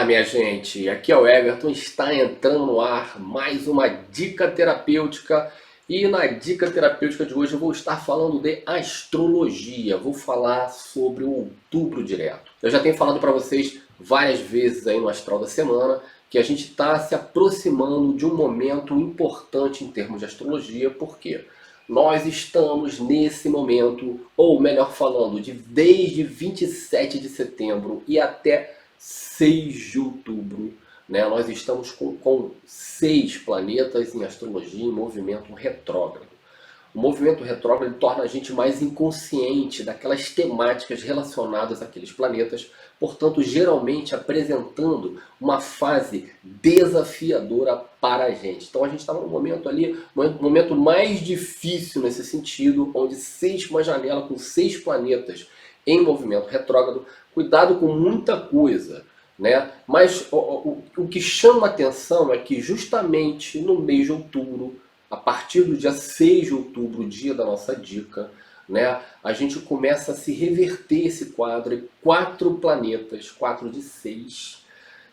Olá, minha gente, aqui é o Everton, está entrando no ar mais uma dica terapêutica e na dica terapêutica de hoje eu vou estar falando de astrologia, vou falar sobre o outubro direto. Eu já tenho falado para vocês várias vezes aí no Astral da Semana que a gente está se aproximando de um momento importante em termos de astrologia, porque nós estamos nesse momento, ou melhor falando, desde 27 de setembro e até 6 de outubro, né? Nós estamos com 6 planetas em astrologia em movimento retrógrado. O movimento retrógrado torna a gente mais inconsciente daquelas temáticas relacionadas àqueles planetas, portanto, geralmente apresentando uma fase desafiadora para a gente. Então a gente está num momento ali, um momento mais difícil nesse sentido, onde uma janela com 6 planetas em movimento retrógrado. Cuidado com muita coisa, né? Mas o que chama atenção é que justamente no mês de outubro, a partir do dia 6 de outubro, dia da nossa dica, né, a gente começa a se reverter esse quadro e 4 planetas, 4 de 6,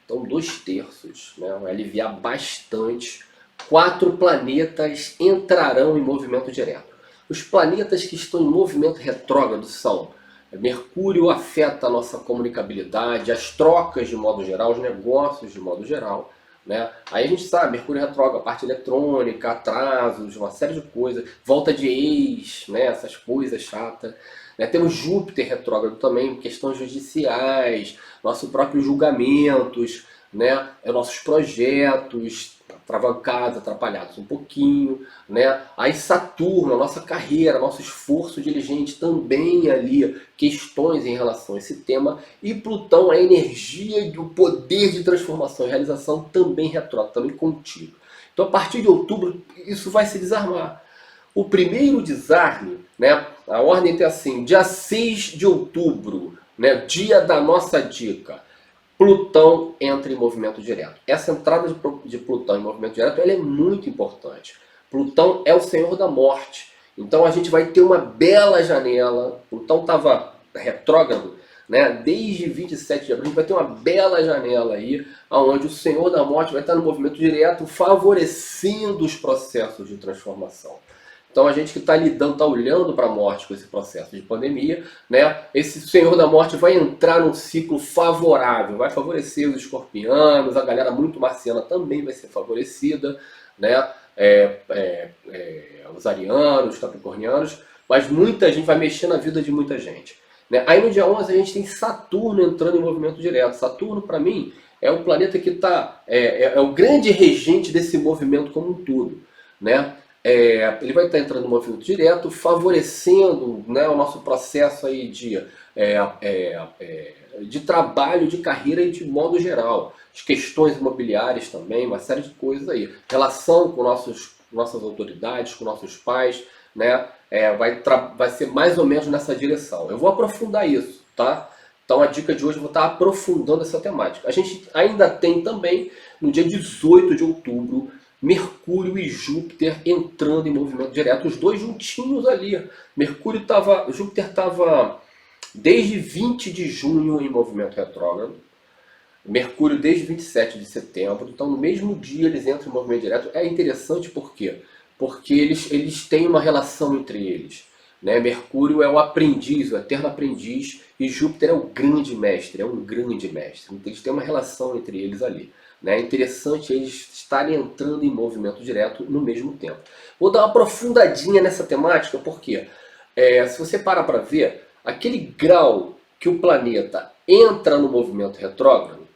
então 2/3, né, vai aliviar bastante. 4 planetas entrarão em movimento direto. Os planetas que estão em movimento retrógrado são Mercúrio, afeta a nossa comunicabilidade, as trocas de modo geral, os negócios de modo geral, né? Aí a gente sabe, Mercúrio retrógrado, a parte eletrônica, atrasos, uma série de coisas, volta de ex, né? Essas coisas chatas. Né? Temos Júpiter retrógrado também, questões judiciais, nossos próprios julgamentos, né? Nossos projetos travancados, atrapalhados um pouquinho, né? Aí Saturno, a nossa carreira, nosso esforço diligente também ali, questões em relação a esse tema, e Plutão, a energia e o poder de transformação e realização também retrógrado, também contido. Então a partir de outubro isso vai se desarmar. O primeiro desarme, né? A ordem tem assim, dia 6 de outubro, né? Dia da nossa dica. Plutão entra em movimento direto. Essa entrada de Plutão em movimento direto ela é muito importante. Plutão é o senhor da morte. Então a gente vai ter uma bela janela. Plutão estava retrógrado, né? Desde 27 de abril, a gente vai ter uma bela janela aí, onde o senhor da morte vai estar no movimento direto, favorecendo os processos de transformação. Então a gente que está lidando, está olhando para a morte com esse processo de pandemia, né? Esse senhor da morte vai entrar num ciclo favorável, vai favorecer os escorpianos, a galera muito marciana também vai ser favorecida, né? Os arianos, os capricornianos, mas muita gente vai mexer na vida de muita gente. Né? Aí no dia 11 a gente tem Saturno entrando em movimento direto. Saturno, para mim, é o planeta que é o grande regente desse movimento como um todo, né? Ele vai estar entrando no movimento direto, favorecendo, né, o nosso processo aí de trabalho, de carreira e de modo geral. As questões imobiliárias também, uma série de coisas aí. Relação com nossas autoridades, com nossos pais, né, vai ser mais ou menos nessa direção. Eu vou aprofundar isso, tá? Então a dica de hoje eu vou estar aprofundando essa temática. A gente ainda tem também, no dia 18 de outubro, Mercúrio e Júpiter entrando em movimento direto, os dois juntinhos ali. Júpiter estava desde 20 de junho em movimento retrógrado, Mercúrio desde 27 de setembro, então no mesmo dia eles entram em movimento direto. É interessante por quê? Porque eles têm uma relação entre eles. Né? Mercúrio é o aprendiz, o eterno aprendiz, e Júpiter é o grande mestre, é um grande mestre. Então eles têm uma relação entre eles ali. É interessante eles estarem entrando em movimento direto no mesmo tempo. Vou dar uma aprofundadinha nessa temática, porque se você parar para ver, aquele grau que o planeta entra no movimento retrógrado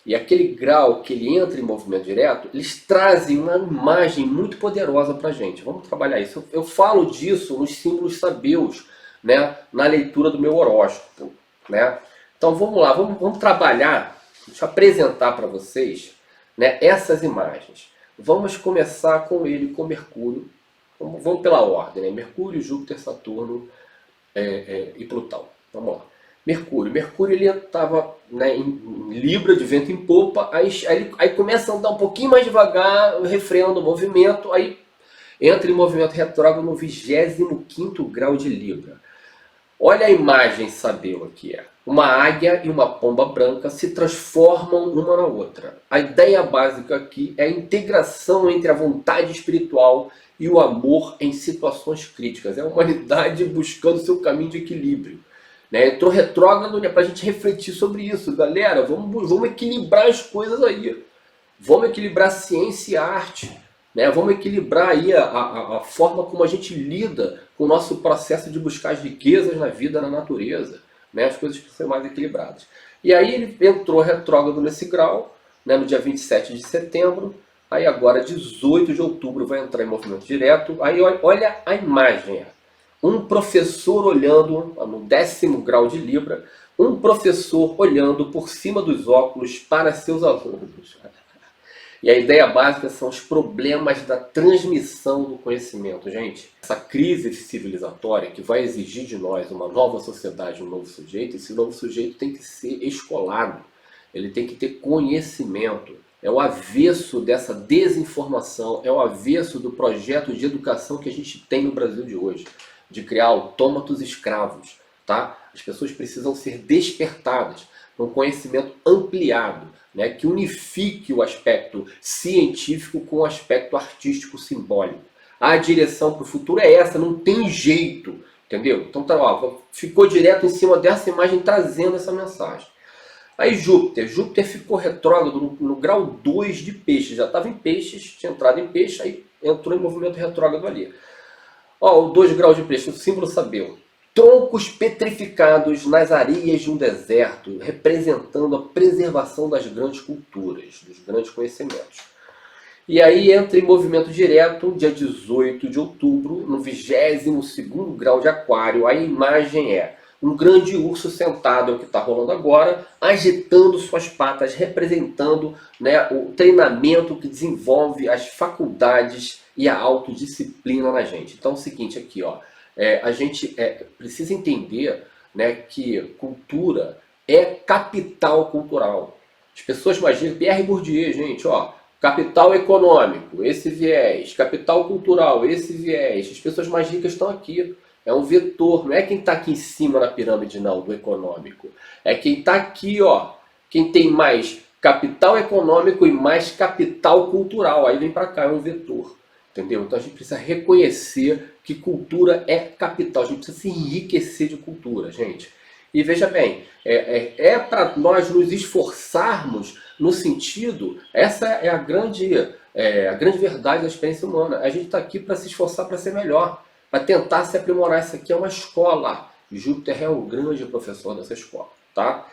e aquele grau que ele entra em movimento direto, eles trazem uma imagem muito poderosa para a gente. Vamos trabalhar isso. Eu falo disso nos símbolos sabeus, né, na leitura do meu horóscopo. Né? Então vamos lá, vamos trabalhar. Deixa eu apresentar para vocês, né, essas imagens. Vamos começar com ele, com Mercúrio. Vamos pela ordem, né? Mercúrio, Júpiter, Saturno e Plutão. Vamos lá. Mercúrio ele estava, né, em Libra, de vento em popa, aí começa a andar um pouquinho mais devagar, refreando o movimento, aí entra em movimento retrógrado no 25º grau de Libra. Olha a imagem, saber o que é. Uma águia e uma pomba branca se transformam uma na outra. A ideia básica aqui é a integração entre a vontade espiritual e o amor em situações críticas. É a humanidade buscando seu caminho de equilíbrio. Né? Entrou retrógrado, né, para a gente refletir sobre isso. Galera, vamos equilibrar as coisas aí. Vamos equilibrar ciência e arte. Né? Vamos equilibrar aí a forma como a gente lida com o nosso processo de buscar as riquezas na vida, na natureza. Né? As coisas precisam ser mais equilibradas. E aí ele entrou retrógrado nesse grau, né, no dia 27 de setembro. Aí agora, 18 de outubro, vai entrar em movimento direto. Aí olha a imagem. Um professor olhando, no 10º grau de Libra, um professor olhando por cima dos óculos para seus alunos. E a ideia básica são os problemas da transmissão do conhecimento, gente. Essa crise civilizatória que vai exigir de nós uma nova sociedade, um novo sujeito, esse novo sujeito tem que ser escolado, ele tem que ter conhecimento. É o avesso dessa desinformação, é o avesso do projeto de educação que a gente tem no Brasil de hoje, de criar autômatos escravos, tá? As pessoas precisam ser despertadas para um conhecimento ampliado, né, que unifique o aspecto científico com o aspecto artístico simbólico. A direção para o futuro é essa, não tem jeito, entendeu? Então tá, ó, ficou direto em cima dessa imagem trazendo essa mensagem. Aí Júpiter ficou retrógrado no grau 2 de peixes, já estava em peixes, tinha entrado em peixe, aí entrou em movimento retrógrado ali. Ó, o 2 graus de peixe, o símbolo sabeu. Troncos petrificados nas areias de um deserto, representando a preservação das grandes culturas, dos grandes conhecimentos. E aí entra em movimento direto, dia 18 de outubro, no 22º grau de aquário. A imagem é um grande urso sentado, é o que está rolando agora, agitando suas patas, representando, né, o treinamento que desenvolve as faculdades e a autodisciplina na gente. Então é o seguinte aqui, ó. A gente precisa entender, né, que cultura é capital cultural. As pessoas imaginam, Pierre Bourdieu, gente, ó, capital econômico, esse viés, capital cultural, esse viés. As pessoas mais ricas estão aqui. É um vetor, não é quem está aqui em cima na pirâmide, não, do econômico. É quem está aqui, ó, quem tem mais capital econômico e mais capital cultural. Aí vem para cá, é um vetor. Entendeu? Então a gente precisa reconhecer que cultura é capital. A gente precisa se enriquecer de cultura, gente. E veja bem, para nós nos esforçarmos no sentido, essa é a grande verdade da experiência humana. A gente está aqui para se esforçar para ser melhor, para tentar se aprimorar. Isso aqui é uma escola. Júpiter é um grande professor dessa escola. Tá?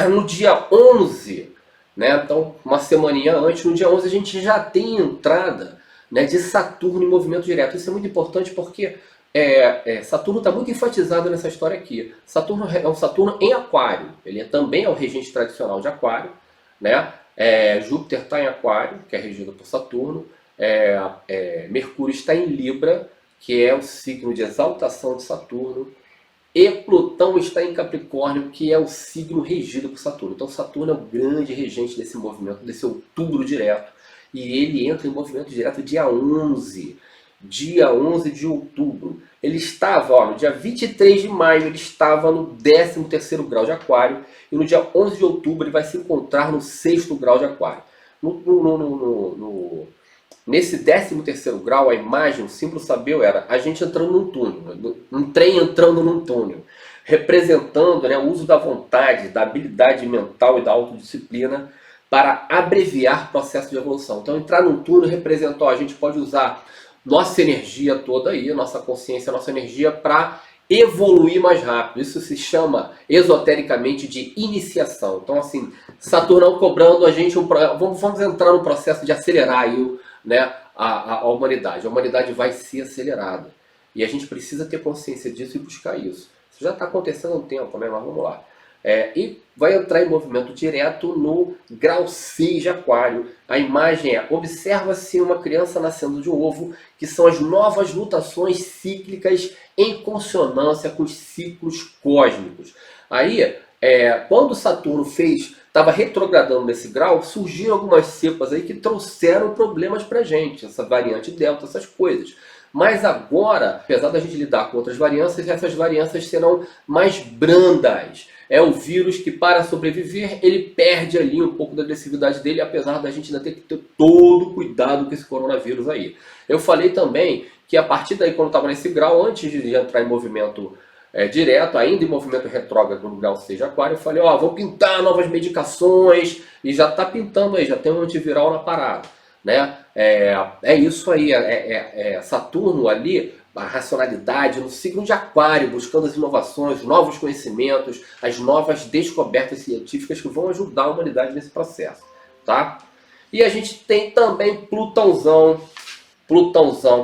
No dia 11, né, então uma semaninha antes, no dia 11 a gente já tem entrada, né, de Saturno em movimento direto. Isso é muito importante porque Saturno está muito enfatizado nessa história aqui. Saturno é um Saturno em Aquário. Ele também é o regente tradicional de Aquário. Né? Júpiter está em Aquário, que é regido por Saturno. Mercúrio está em Libra, que é o signo de exaltação de Saturno. E Plutão está em Capricórnio, que é o signo regido por Saturno. Então Saturno é o grande regente desse movimento, desse outubro direto. E ele entra em movimento direto dia 11. Dia 11 de outubro. Ele estava, ó, no dia 23 de maio, ele estava no 13º grau de Aquário. E no dia 11 de outubro ele vai se encontrar no 6º grau de Aquário. Nesse 13º grau, a imagem, o símbolo sabeu era a gente entrando num túnel, um trem entrando num túnel, representando, né, o uso da vontade, da habilidade mental e da autodisciplina para abreviar o processo de evolução. Então entrar num túnel representou, a gente pode usar nossa energia toda aí, nossa consciência, nossa energia para evoluir mais rápido. Isso se chama esotericamente de iniciação. Então assim, Saturnão cobrando a gente, vamos entrar no processo de acelerar aí, né, a humanidade. A humanidade vai ser acelerada. E a gente precisa ter consciência disso e buscar isso. Isso já está acontecendo há um tempo, né? Mas vamos lá. E vai entrar em movimento direto no grau 6 de Aquário. A imagem observa-se uma criança nascendo de um ovo, que são as novas mutações cíclicas em consonância com os ciclos cósmicos. Aí, quando Saturno estava retrogradando nesse grau, surgiram algumas cepas aí que trouxeram problemas pra gente, essa variante Delta, essas coisas. Mas agora, apesar da gente lidar com outras variâncias, essas variâncias serão mais brandas. É o vírus que, para sobreviver, ele perde ali um pouco da agressividade dele, apesar da gente ainda ter que ter todo o cuidado com esse coronavírus aí. Eu falei também que a partir daí, quando estava nesse grau, antes de entrar em movimento direto, ainda em movimento retrógrado no grau 6 de aquário, eu falei, ó, vou pintar novas medicações, e já está pintando aí, já tem um antiviral na parada, né? É isso aí, Saturno ali, a racionalidade, no signo de aquário, buscando as inovações, novos conhecimentos, as novas descobertas científicas que vão ajudar a humanidade nesse processo, tá? E a gente tem também Plutãozão,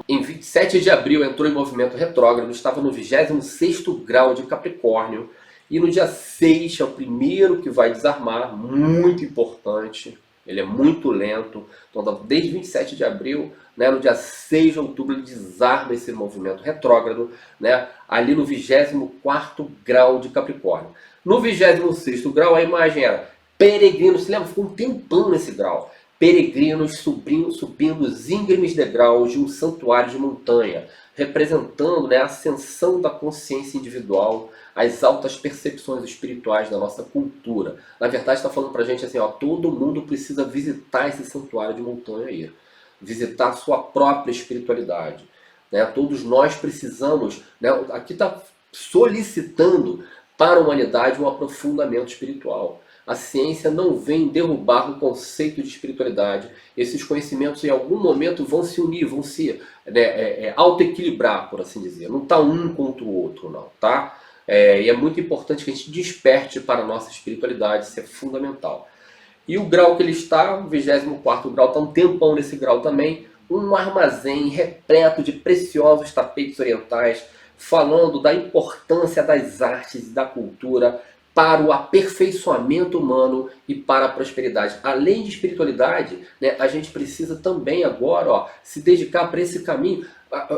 em 27 de abril entrou em movimento retrógrado, estava no 26º grau de Capricórnio, e no dia 6 é o primeiro que vai desarmar, muito importante, ele é muito lento, então desde 27 de abril, né, no dia 6 de outubro ele desarma esse movimento retrógrado, né, ali no 24º grau de Capricórnio. No 26º grau a imagem era peregrinos, se lembra? Ficou um tempão nesse grau. Peregrinos subindo os íngremes degraus de um santuário de montanha, representando, né, a ascensão da consciência individual, as altas percepções espirituais da nossa cultura. Na verdade está falando pra gente assim, ó, todo mundo precisa visitar esse santuário de montanha aí, visitar a sua própria espiritualidade, né? Todos nós precisamos, né, aqui está solicitando para a humanidade um aprofundamento espiritual. A ciência não vem derrubar o conceito de espiritualidade. Esses conhecimentos em algum momento vão se unir, vão se auto-equilibrar, por assim dizer. Não está um contra o outro, não, tá? E é muito importante que a gente desperte para a nossa espiritualidade, isso é fundamental. E o grau que ele está, o 24º grau, está um tempão nesse grau também, um armazém repleto de preciosos tapetes orientais, falando da importância das artes e da cultura para o aperfeiçoamento humano e para a prosperidade. Além de espiritualidade, né, a gente precisa também agora, ó, se dedicar para esse caminho,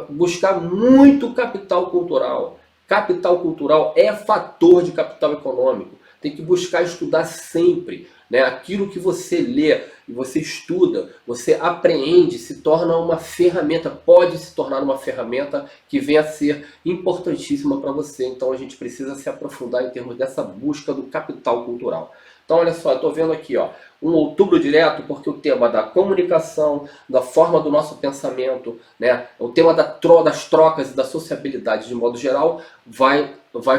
buscar muito capital cultural. Capital cultural é fator de capital econômico. Tem que buscar estudar sempre, né? Aquilo que você lê e você estuda, você apreende, se torna uma ferramenta, pode se tornar uma ferramenta que venha a ser importantíssima para você. Então a gente precisa se aprofundar em termos dessa busca do capital cultural. Então olha só, eu estou vendo aqui, ó, um outubro direto, porque o tema da comunicação, da forma do nosso pensamento, né, o tema das trocas e da sociabilidade de modo geral, vai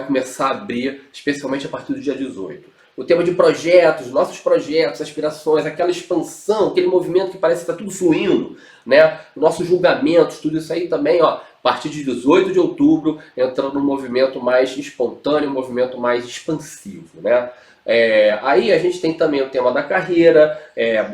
começar a abrir, especialmente a partir do dia 18. O tema de projetos, nossos projetos, aspirações, aquela expansão, aquele movimento que parece que está tudo fluindo, né? Nossos julgamentos, tudo isso aí também, ó, a partir de 18 de outubro, entrando num movimento mais espontâneo, um movimento mais expansivo, né? Aí a gente tem também o tema da carreira,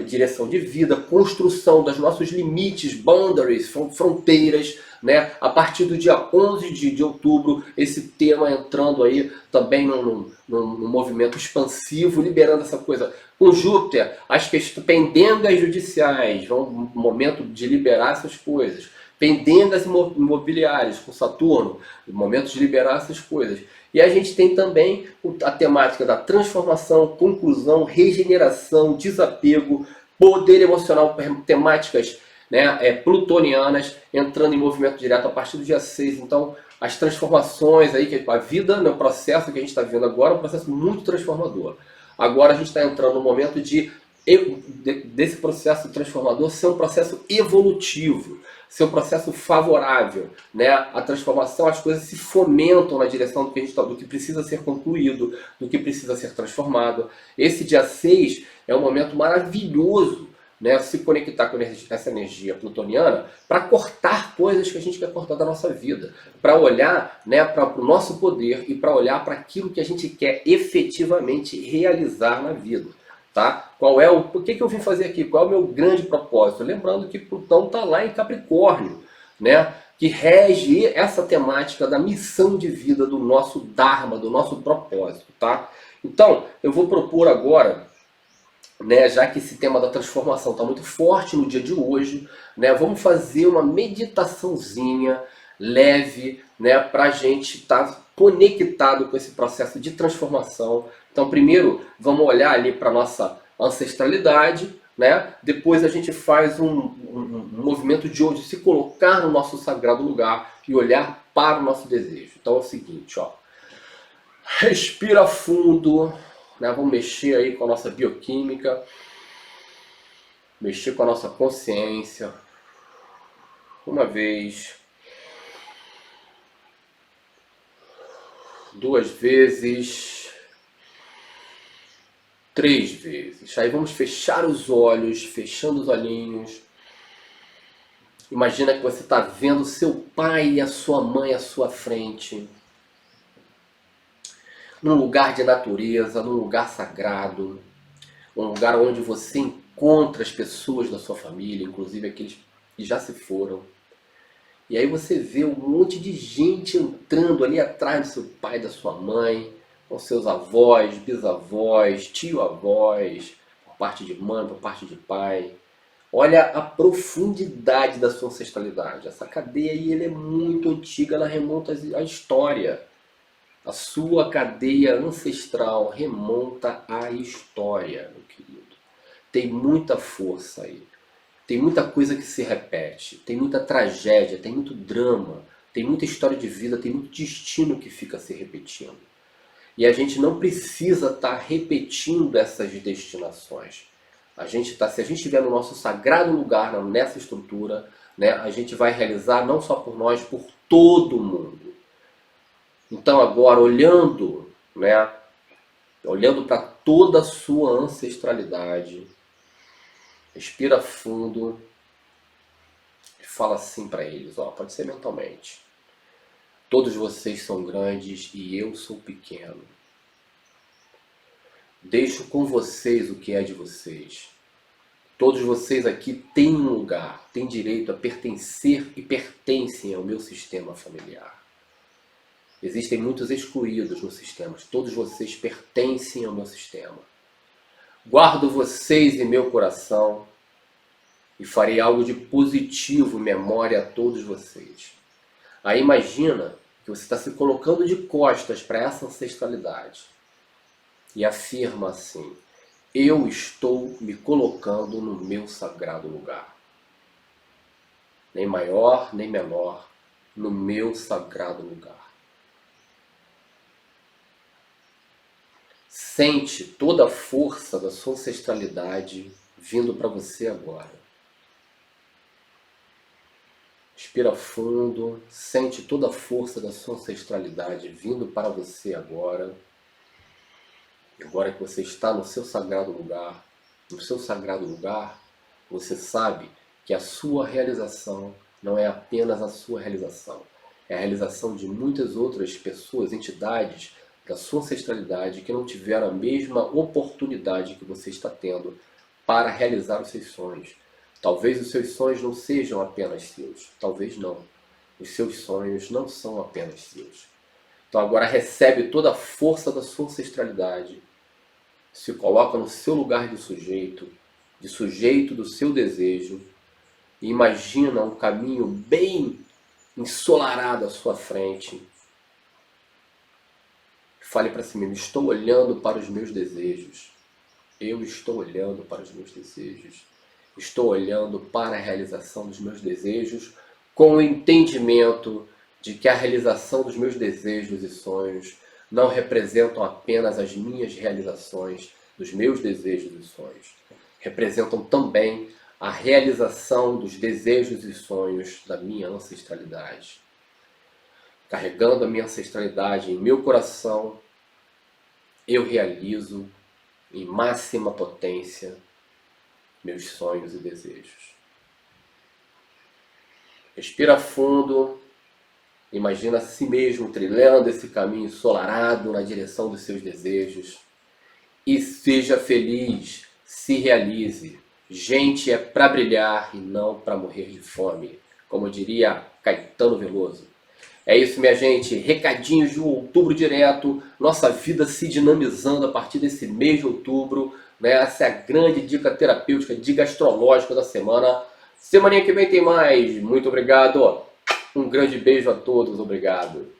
direção de vida, construção dos nossos limites, boundaries, fronteiras, né? A partir do dia 11 de outubro, esse tema entrando aí também num movimento expansivo, liberando essa coisa. Com Júpiter, as pendengas judiciais, um momento de liberar essas coisas. Pendengas imobiliárias com Saturno, momento de liberar essas coisas. E a gente tem também a temática da transformação, conclusão, regeneração, desapego, poder emocional, temáticas, né, plutonianas, entrando em movimento direto a partir do dia 6. Então, as transformações aí, que a vida, no processo que a gente está vivendo agora, é um processo muito transformador. Agora a gente está entrando no momento desse processo transformador ser um processo evolutivo, ser um processo favorável, né? A transformação, as coisas se fomentam na direção do que precisa ser concluído, do que precisa ser transformado. Esse dia 6 é um momento maravilhoso, né? Se conectar com essa energia plutoniana para cortar coisas que a gente quer cortar da nossa vida, para olhar, né, para o nosso poder e para olhar para aquilo que a gente quer efetivamente realizar na vida. Tá? Por que eu vim fazer aqui? Qual é o meu grande propósito? Lembrando que Plutão está lá em Capricórnio, né? Que rege essa temática da missão de vida, do nosso Dharma, do nosso propósito. Tá? Então, eu vou propor agora, né, já que esse tema da transformação está muito forte no dia de hoje, né, vamos fazer uma meditaçãozinha leve, né, para a gente estar conectado com esse processo de transformação. Então, primeiro, vamos olhar ali para a nossa ancestralidade, né? Depois a gente faz um movimento de hoje, se colocar no nosso sagrado lugar e olhar para o nosso desejo. Então é o seguinte, ó. Respira fundo, né? Vamos mexer aí com a nossa bioquímica, mexer com a nossa consciência. Uma vez, duas vezes, três vezes. Aí vamos fechar os olhos, fechando os olhinhos. Imagina que você está vendo seu pai e a sua mãe à sua frente, num lugar de natureza, num lugar sagrado, um lugar onde você encontra as pessoas da sua família, inclusive aqueles que já se foram. E aí você vê um monte de gente entrando ali atrás do seu pai e da sua mãe, com seus avós, bisavós, tio-avós, por parte de mãe, por parte de pai. Olha a profundidade da sua ancestralidade. Essa cadeia aí ela é muito antiga, ela remonta à história. A sua cadeia ancestral remonta à história, meu querido. Tem muita força aí. Tem muita coisa que se repete. Tem muita tragédia, tem muito drama, tem muita história de vida, tem muito destino que fica se repetindo. E a gente não precisa estar repetindo essas destinações. Se a gente estiver no nosso sagrado lugar, nessa estrutura, né, a gente vai realizar não só por nós, por todo mundo. Então agora, olhando, né, olhando para toda a sua ancestralidade, respira fundo e fala assim para eles, ó, pode ser mentalmente. Todos vocês são grandes e eu sou pequeno. Deixo com vocês o que é de vocês. Todos vocês aqui têm um lugar, têm direito a pertencer e pertencem ao meu sistema familiar. Existem muitos excluídos no sistema. Todos vocês pertencem ao meu sistema. Guardo vocês em meu coração e farei algo de positivo em memória a todos vocês. Aí imagina que você está se colocando de costas para essa ancestralidade e afirma assim: eu estou me colocando no meu sagrado lugar. Nem maior, nem menor, no meu sagrado lugar. Sente toda a força da sua ancestralidade vindo para você agora. Respira fundo, sente toda a força da sua ancestralidade vindo para você agora. Agora que você está no seu sagrado lugar, você sabe que a sua realização não é apenas a sua realização. É a realização de muitas outras pessoas, entidades da sua ancestralidade que não tiveram a mesma oportunidade que você está tendo para realizar os seus sonhos. Talvez os seus sonhos não sejam apenas seus. Talvez não. Os seus sonhos não são apenas seus. Então agora recebe toda a força da sua ancestralidade. Se coloca no seu lugar de sujeito do seu desejo. E imagina um caminho bem ensolarado à sua frente. Fale para si mesmo: estou olhando para os meus desejos. Eu estou olhando para os meus desejos. Estou olhando para a realização dos meus desejos com o entendimento de que a realização dos meus desejos e sonhos não representam apenas as minhas realizações dos meus desejos e sonhos. Representam também a realização dos desejos e sonhos da minha ancestralidade. Carregando a minha ancestralidade em meu coração, eu realizo em máxima potência meus sonhos e desejos. Respira fundo, imagina a si mesmo trilhando esse caminho ensolarado na direção dos seus desejos e seja feliz, se realize. Gente é para brilhar e não para morrer de fome, como diria Caetano Veloso. É isso, minha gente. Recadinhos de outubro direto. Nossa vida se dinamizando a partir desse mês de outubro. Né? Essa é a grande dica terapêutica, dica astrológica da semana. Semaninha que vem tem mais. Muito obrigado. Um grande beijo a todos. Obrigado.